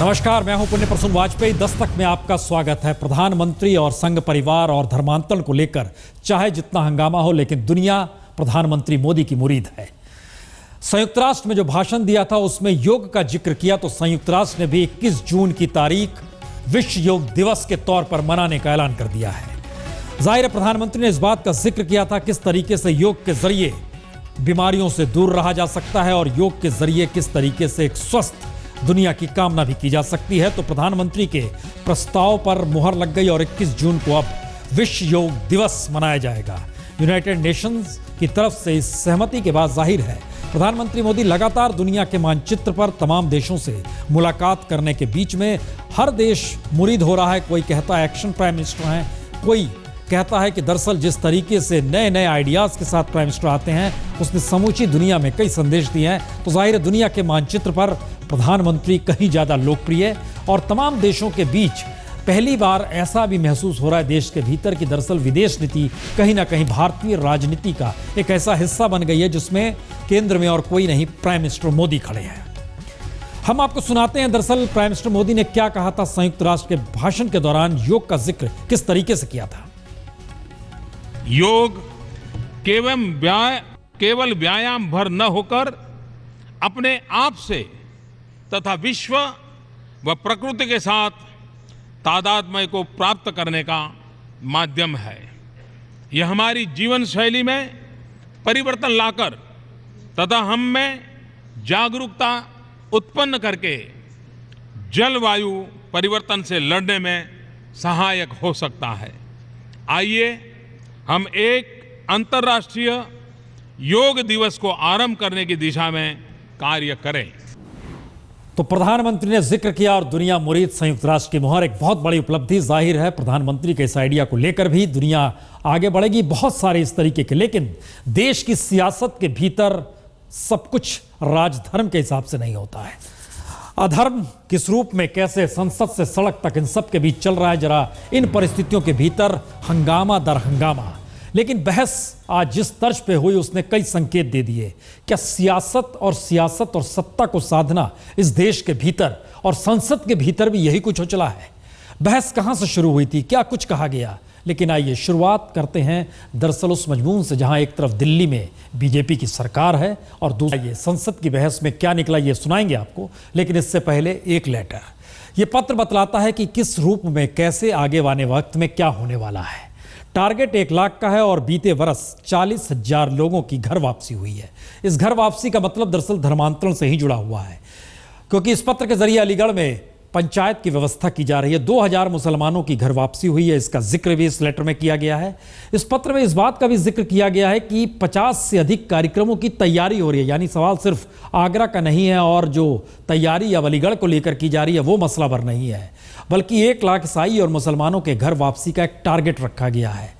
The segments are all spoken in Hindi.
नमस्कार, मैं हूं पुण्य प्रसून वाजपेयी। दस्तक में आपका स्वागत है। प्रधानमंत्री और संघ परिवार और धर्मांतरण को लेकर चाहे जितना हंगामा हो, लेकिन दुनिया प्रधानमंत्री मोदी की मुरीद है। संयुक्त राष्ट्र में जो भाषण दिया था उसमें योग का जिक्र किया, तो संयुक्त राष्ट्र ने भी 21 जून की तारीख विश्व योग दिवस के तौर पर मनाने का ऐलान कर दिया है। जाहिर है, प्रधानमंत्री ने इस बात का जिक्र किया था किस तरीके से योग के जरिए बीमारियों से दूर रहा जा सकता है और योग के जरिए किस तरीके से एक स्वस्थ दुनिया की कामना भी की जा सकती है। तो प्रधानमंत्री के प्रस्ताव पर मुहर लग गई और 21 जून को अब विश्व योग दिवस मनाया जाएगा। यूनाइटेड नेशंस की तरफ से इस सहमति के बाद जाहिर है प्रधानमंत्री मोदी लगातार दुनिया के मानचित्र पर तमाम देशों से मुलाकात करने के बीच में हर देश मुरीद हो रहा है। कोई कहता है एक्शन प्राइम मिनिस्टर हैं, कोई कहता है कि दरअसल जिस तरीके से नए नए आइडियाज के साथ प्राइम मिनिस्टर आते हैं उसने समूची दुनिया में कई संदेश दिए हैं। तो जाहिर है दुनिया के मानचित्र पर प्रधानमंत्री कहीं ज्यादा लोकप्रिय और तमाम देशों के बीच पहली बार ऐसा भी महसूस हो रहा है देश के भीतर कि दरअसल विदेश नीति कहीं ना कहीं भारतीय राजनीति का एक ऐसा हिस्सा बन गई है जिसमें केंद्र में और कोई नहीं, प्राइम मिनिस्टर मोदी खड़े हैं। हम आपको सुनाते हैं दरअसल प्राइम मिनिस्टर मोदी ने क्या कहा था संयुक्त राष्ट्र के भाषण के दौरान, योग का जिक्र किस तरीके से किया था। योग केवल व्यायाम भर न होकर अपने आप से तथा विश्व व प्रकृति के साथ तादात्म्य को प्राप्त करने का माध्यम है। यह हमारी जीवन शैली में परिवर्तन लाकर तथा हम में जागरूकता उत्पन्न करके जलवायु परिवर्तन से लड़ने में सहायक हो सकता है। आइए हम एक अंतर्राष्ट्रीय योग दिवस को आरंभ करने की दिशा में कार्य करें। तो प्रधानमंत्री ने जिक्र किया और दुनिया मुरीद, संयुक्त राष्ट्र की मुहर, एक बहुत बड़ी उपलब्धि। जाहिर है प्रधानमंत्री के इस आइडिया को लेकर भी दुनिया आगे बढ़ेगी, बहुत सारे इस तरीके के। लेकिन देश की सियासत के भीतर सब कुछ राजधर्म के हिसाब से नहीं होता है। अधर्म किस रूप में, कैसे संसद से सड़क तक, इन सब के बीच चल रहा है। जरा इन परिस्थितियों के भीतर हंगामा दर हंगामा, लेकिन बहस आज जिस तर्ज पे हुई उसने कई संकेत दे दिए। क्या सियासत और सत्ता को साधना इस देश के भीतर और संसद के भीतर भी यही कुछ हो चला है। बहस कहां से शुरू हुई थी, क्या कुछ कहा गया। लेकिन आइए शुरुआत करते हैं दरअसल उस मजमून से जहां एक तरफ दिल्ली में बीजेपी की सरकार है और दूसरा ये संसद की बहस में क्या निकला ये सुनाएंगे आपको। लेकिन इससे पहले एक लेटर, ये पत्र बतलाता है कि किस रूप में, कैसे आगे आने वक्त में क्या होने वाला है। टारगेट 1 लाख का है और बीते वर्ष 40,000 लोगों की घर वापसी हुई है। इस घर वापसी का मतलब दरअसल धर्मांतरण से ही जुड़ा हुआ है, क्योंकि इस पत्र के जरिए अलीगढ़ में पंचायत की व्यवस्था की जा रही है। 2000 मुसलमानों की घर वापसी हुई है, इसका जिक्र भी इस लेटर में किया गया है। इस पत्र में इस बात का भी जिक्र किया गया है कि 50 से अधिक कार्यक्रमों की तैयारी हो रही है। यानी सवाल सिर्फ आगरा का नहीं है और जो तैयारी अब अलीगढ़ को लेकर की जा रही है वो मसला भर नहीं है, बल्कि 1 लाख ईसाई और मुसलमानों के घर वापसी का एक टारगेट रखा गया है।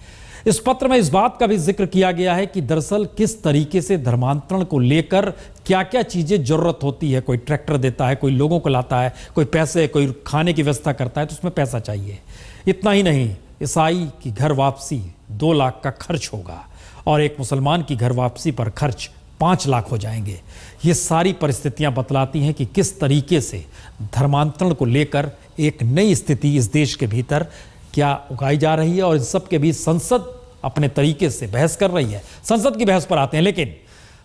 इस पत्र में इस बात का भी जिक्र किया गया है कि दरअसल किस तरीके से धर्मांतरण को लेकर क्या क्या चीजें जरूरत होती है। कोई ट्रैक्टर देता है, कोई लोगों को लाता है, कोई पैसे, कोई खाने की व्यवस्था करता है, तो उसमें पैसा चाहिए। इतना ही नहीं, ईसाई की घर वापसी 2 लाख का खर्च होगा और एक मुसलमान की घर वापसी पर खर्च 5 लाख हो जाएंगे। ये सारी परिस्थितियां बतलाती हैं कि किस तरीके से धर्मांतरण को लेकर एक नई स्थिति इस देश के भीतर क्या उगाई जा रही है और इन सब के बीच संसद अपने तरीके से बहस कर रही है। संसद की बहस पर आते हैं, लेकिन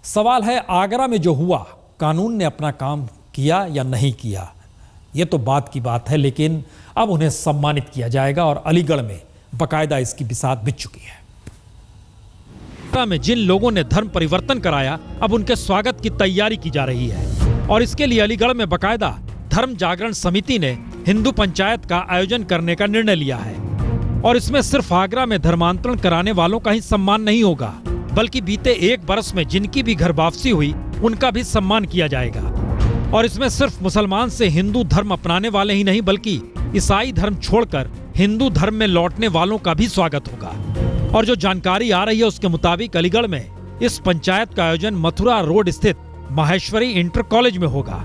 सवाल है आगरा में जो हुआ, कानून ने अपना काम किया या नहीं किया, यह तो बात की बात है। लेकिन अब उन्हें सम्मानित किया जाएगा और अलीगढ़ में बाकायदा इसकी बिसात बिछ चुकी है। आगरा में जिन लोगों ने धर्म परिवर्तन कराया, अब उनके स्वागत की तैयारी की जा रही है और इसके लिए अलीगढ़ में बाकायदा धर्म जागरण समिति ने हिंदू पंचायत का आयोजन करने का निर्णय लिया है। और इसमें सिर्फ आगरा में धर्मांतरण कराने वालों का ही सम्मान नहीं होगा, बल्कि बीते 1 बरस में जिनकी भी घर वापसी हुई उनका भी सम्मान किया जाएगा। और इसमें सिर्फ मुसलमान से हिंदू धर्म अपनाने वाले ही नहीं, बल्कि ईसाई धर्म छोड़कर हिंदू धर्म में लौटने वालों का भी स्वागत होगा। और जो जानकारी आ रही है उसके मुताबिक अलीगढ़ में इस पंचायत का आयोजन मथुरा रोड स्थित माहेश्वरी इंटर कॉलेज में होगा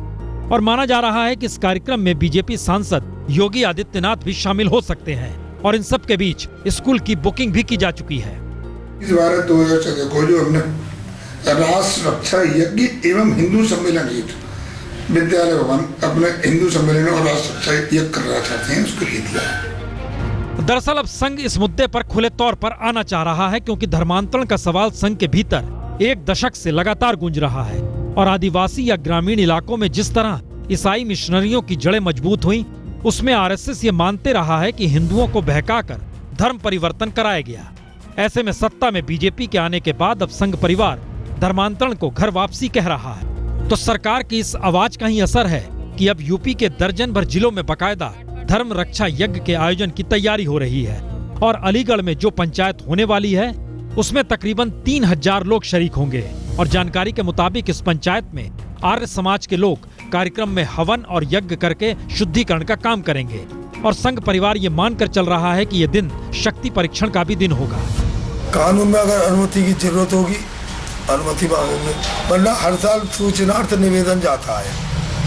और माना जा रहा है कि इस कार्यक्रम में बीजेपी सांसद योगी आदित्यनाथ भी शामिल हो सकते हैं। और इन सब के बीच स्कूल की बुकिंग भी की जा चुकी है। इस बार 2014 को जो हमने राष्ट्र रक्षा यज्ञ एवं हिंदू सम्मेलन गीत विद्यालय भवन अपने हिंदू सम्मेलन और राष्ट्र रक्षा यज्ञ करना चाहते हैं, उसको ही दिया। दरअसल अब संघ इस मुद्दे पर खुले तौर पर आना चाह रहा है, क्योंकि धर्मांतरण का सवाल संघ के भीतर एक दशक से लगातार गूंज रहा है और आदिवासी या ग्रामीण इलाकों में जिस तरह ईसाई मिशनरियों की जड़ें मजबूत हुई, उसमें आरएसएस ये मानते रहा है कि हिंदुओं को बहकाकर धर्म परिवर्तन कराया गया। ऐसे में सत्ता में बीजेपी के आने के बाद अब संघ परिवार धर्मांतरण को घर वापसी कह रहा है। तो सरकार की इस आवाज का ही असर है कि अब यूपी के दर्जन भर जिलों में बाकायदा धर्म रक्षा यज्ञ के आयोजन की तैयारी हो रही है और अलीगढ़ में जो पंचायत होने वाली है उसमें तकरीबन 3000 लोग शरीक होंगे और जानकारी के मुताबिक इस पंचायत में आर्य समाज के लोग कार्यक्रम में हवन और यज्ञ करके शुद्धिकरण का काम करेंगे और संघ परिवार ये मानकर चल रहा है कि ये दिन शक्ति परीक्षण का भी दिन होगा। कानून में अगर अनुमति की जरूरत होगी अनुमति मांगेंगे, वरना हर साल सूचनार्थ निवेदन जाता है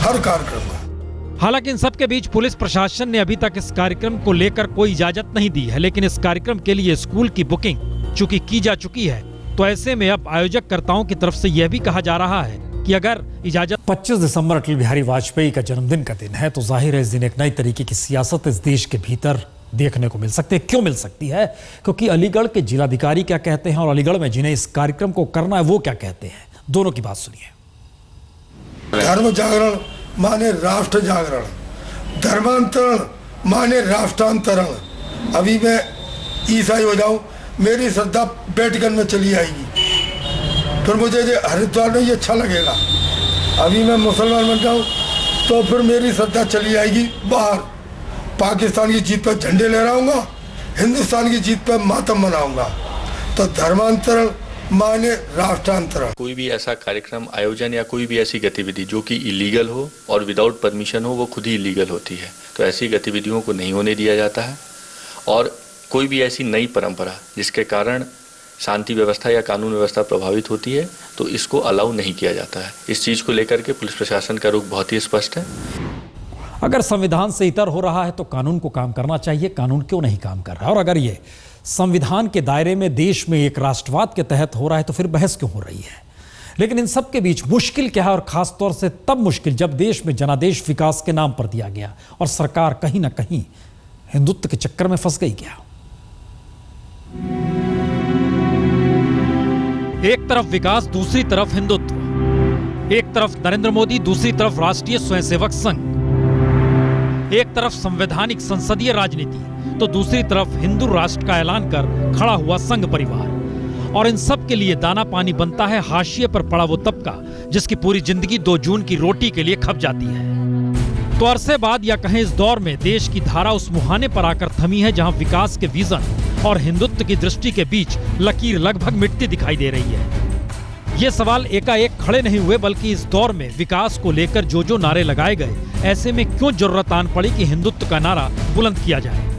हर कार्यक्रम में। हालांकि इन सब के बीच पुलिस प्रशासन ने अभी तक इस कार्यक्रम को लेकर कोई इजाजत नहीं दी है, लेकिन इस कार्यक्रम के लिए स्कूल की बुकिंग चूंकि की जा चुकी है, तो ऐसे में अब आयोजककर्ताओं की तरफ से यह भी कहा जा रहा है कि अगर इजाजत 25 दिसंबर अटल बिहारी वाजपेयी का जन्मदिन का दिन है, तो जाहिर है इस दिन एक नई तरीके की सियासत इस देश के भीतर देखने को मिल सकती है। क्यों मिल सकती है? क्योंकि अलीगढ़ के जिलाधिकारी क्या कहते हैं और अलीगढ़ में जिन्हें इस कार्यक्रम को करना है वो क्या कहते हैं, दोनों की बात सुनिए। धर्म जागरण माने राष्ट्र जागरण, धर्मांतरण माने राष्ट्रांतरण। अभी मैं ईसाई हो जाऊं, मेरी श्रद्धा वेटिकन में चली आएगी, फिर मुझे हरिद्वार में ये अच्छा लगेगा। अभी मैं मुसलमान बन जाऊं तो फिर मेरी श्रद्धा चली आएगी बाहर, पाकिस्तान की जीत पर झंडे लहराऊंगा, हिंदुस्तान की जीत पर मातम मनाऊंगा। तो धर्मांतरण माने राष्ट्रांतरण। कोई भी ऐसा कार्यक्रम आयोजन या कोई भी ऐसी गतिविधि जो कि इलीगल हो और विदाउट परमिशन हो, वो खुद ही इलीगल होती है। तो ऐसी गतिविधियों को नहीं होने दिया जाता है और कोई भी ऐसी नई परंपरा जिसके कारण शांति व्यवस्था या कानून व्यवस्था प्रभावित होती है, तो इसको अलाउ नहीं किया जाता है। इस चीज़ को लेकर के पुलिस प्रशासन का रुख बहुत ही स्पष्ट है। अगर संविधान से इतर हो रहा है तो कानून को काम करना चाहिए, कानून क्यों नहीं काम कर रहा है? और अगर ये संविधान के दायरे में देश में एक राष्ट्रवाद के तहत हो रहा है तो फिर बहस क्यों हो रही है? लेकिन इन सब के बीच मुश्किल क्या है, और खास तौर से तब मुश्किल जब देश में जनादेश विकास के नाम पर दिया गया और सरकार कहीं ना कहीं हिंदुत्व के चक्कर में फंस गई। क्या एक तरफ विकास, दूसरी तरफ हिंदुत्व, एक तरफ नरेंद्र मोदी, दूसरी तरफ राष्ट्रीय स्वयंसेवक संघ, एक तरफ संवैधानिक संसदीय राजनीति तो दूसरी तरफ हिंदू राष्ट्र का ऐलान कर खड़ा हुआ संघ परिवार। और इन सब के लिए दाना पानी बनता है हाशिए पर पड़ा वो तबका जिसकी पूरी जिंदगी 2 जून की रोटी के लिए खप जाती है। तो अरसे बाद या कहें इस दौर में देश की धारा उस मुहाने पर आकर थमी है जहां विकास के विजन और हिंदुत्व की दृष्टि के बीच लकीर लगभग मिटती दिखाई दे रही है। ये सवाल एकाएक खड़े नहीं हुए, बल्कि इस दौर में विकास को लेकर जो नारे लगाए गए, ऐसे में क्यों जरूरत आन पड़ी कि हिंदुत्व का नारा बुलंद किया जाए?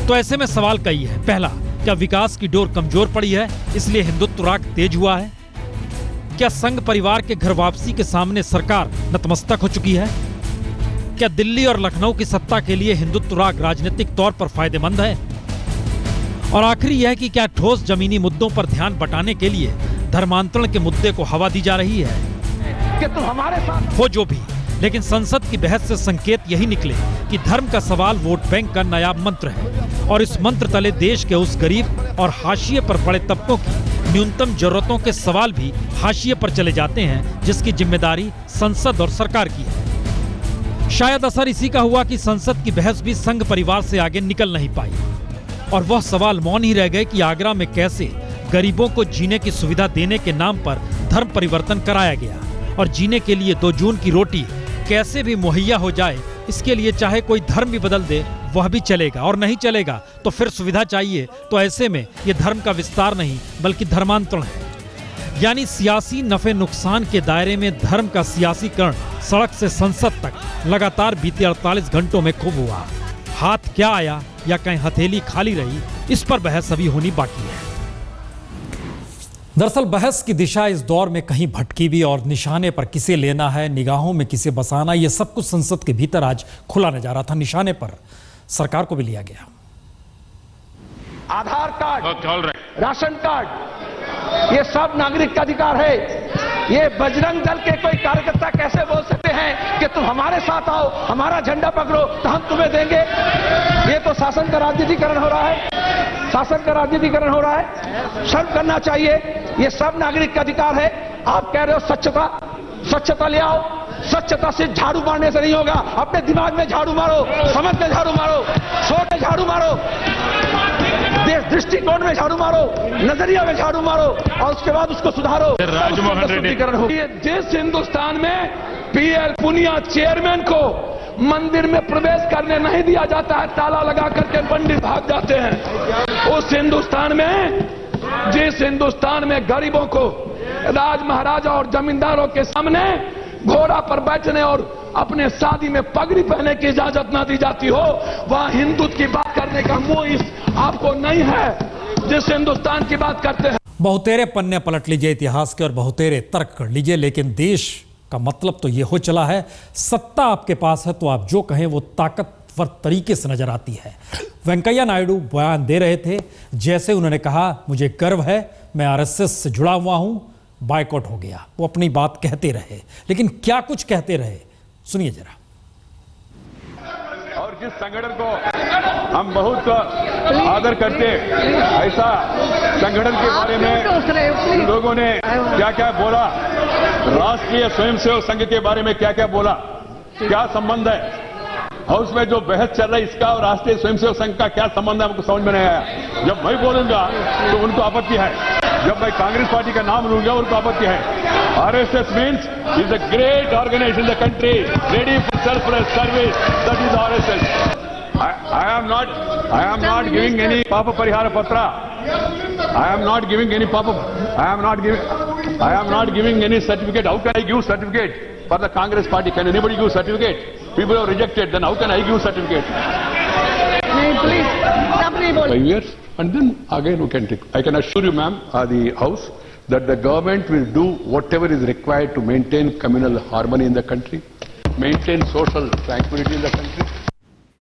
तो ऐसे में सवाल कई है। पहला, क्या विकास की डोर कमजोर पड़ी है इसलिए हिंदुत्व राग तेज हुआ है? क्या संघ परिवार के घर वापसी के सामने सरकार नतमस्तक हो चुकी है? क्या दिल्ली और लखनऊ की सत्ता के लिए हिंदुत्व राग राजनीतिक तौर पर फायदेमंद है? और आखिरी यह कि क्या ठोस जमीनी मुद्दों पर ध्यान बटाने के लिए धर्मांतरण के मुद्दे को हवा दी जा रही है? कि तुम हमारे साथ हो जो भी, लेकिन संसद की बहस से संकेत यही निकले कि धर्म का सवाल वोट बैंक का नया मंत्र है और इस मंत्र तले देश के उस गरीब और हाशिए पर पड़े तबकों की न्यूनतम जरूरतों के सवाल भी हाशिए पर चले जाते हैं, जिसकी जिम्मेदारी संसद और सरकार की है। शायद असर इसी का हुआ कि संसद की बहस भी संघ परिवार से आगे निकल नहीं पाई और वह सवाल मौन ही रह गए कि आगरा में कैसे गरीबों को जीने की सुविधा देने के नाम पर धर्म परिवर्तन कराया गया और जीने के लिए 2 जून की रोटी कैसे भी मुहैया हो जाए, इसके लिए चाहे कोई धर्म भी बदल दे वह भी चलेगा, और नहीं चलेगा तो फिर सुविधा चाहिए। तो ऐसे में ये धर्म का विस्तार नहीं बल्कि धर्मांतरण है। यानी सियासी नफे नुकसान के दायरे में धर्म का सियासीकरण सड़क से संसद तक लगातार बीते 48 घंटों में खूब हुआ। हाथ क्या आया या कहीं हथेली खाली रही, इस पर बहस अभी होनी बाकी है। दरअसल बहस की दिशा इस दौर में कहीं भटकी भी और निशाने पर किसे लेना है, निगाहों में किसे बसाना, यह सब कुछ संसद के भीतर आज खुला नजर आ रहा था। निशाने पर सरकार को भी लिया गया। आधार कार्ड, राशन कार्ड, ये सब नागरिक का अधिकार है। ये बजरंग दल के कोई कार्यकर्ता कैसे बोल सकते हैं कि तुम हमारे साथ आओ, हमारा झंडा पकड़ो तो हम तुम्हें देंगे? ये तो शासन का राजनीतिकरण हो रहा है, शासन का राजनीतिकरण हो रहा है। शर्म करना चाहिए। ये सब नागरिक का अधिकार है। आप कह रहे हो स्वच्छता, स्वच्छता ले आओ। स्वच्छता से झाड़ू मारने से नहीं होगा। अपने दिमाग में झाड़ू मारो, समझ में झाड़ू मारो, सोच में झाड़ू मारो, दृष्टिकोण में झाड़ू मारो, नजरिया में झाड़ू मारो और उसके बाद उसको सुधारो। राजमोहन रेड्डी जिस हिंदुस्तान में पीएल पुनिया चेयरमैन को मंदिर में प्रवेश करने नहीं दिया जाता है, ताला लगा करके पंडित भाग जाते हैं, उस हिंदुस्तान में, जिस हिंदुस्तान में गरीबों को राज महाराजा और जमींदारों के सामने घोड़ा पर बैठने और अपने शादी में पगड़ी पहनने की इजाजत ना दी जाती हो, वह हिंदुत्व की बात करने का मुंह आपको नहीं है जिस हिंदुस्तान की बात करते हैं। बहुतेरे पन्ने पलट लीजिए इतिहास के और बहुतेरे तर्क कर लीजिए, लेकिन देश का मतलब तो ये हो चला है, सत्ता आपके पास है तो आप जो कहें वो ताकतवर तरीके से नजर आती है। वेंकैया नायडू बयान दे रहे थे, जैसे उन्होंने कहा मुझे गर्व है, मैं आरएसएस से जुड़ा हुआ हूं, बायकॉट हो गया। वो अपनी बात कहते रहे, लेकिन क्या कुछ कहते रहे, सुनिए जरा। और जिस संगठन को हम बहुत आदर करते, ऐसा संगठन के बारे में लोगों ने क्या क्या बोला, राष्ट्रीय स्वयंसेवक संघ के बारे में क्या क्या बोला, क्या संबंध है हाउस में जो बहस चल रहा है इसका और राष्ट्रीय स्वयंसेवक संघ का क्या संबंध है, हमको समझ में नहीं आया। जब मैं बोलूंगा तो उनको आपत्ति है, जब मैं कांग्रेस पार्टी का नाम लूंगा उनको आपत्ति है। RSS means is a great organisation in the country, ready for self service, that is RSS. I am not giving any Papa Parihara Patra. I am not giving any certificate. How can I give certificate for the Congress party? Can anybody give certificate? People have rejected, then how can I give certificate? Please, stop me, 5 years, and then again we can take. I can assure you, ma'am, the House, that the government will do whatever is required to maintain communal harmony in the country, maintain social tranquility in the country.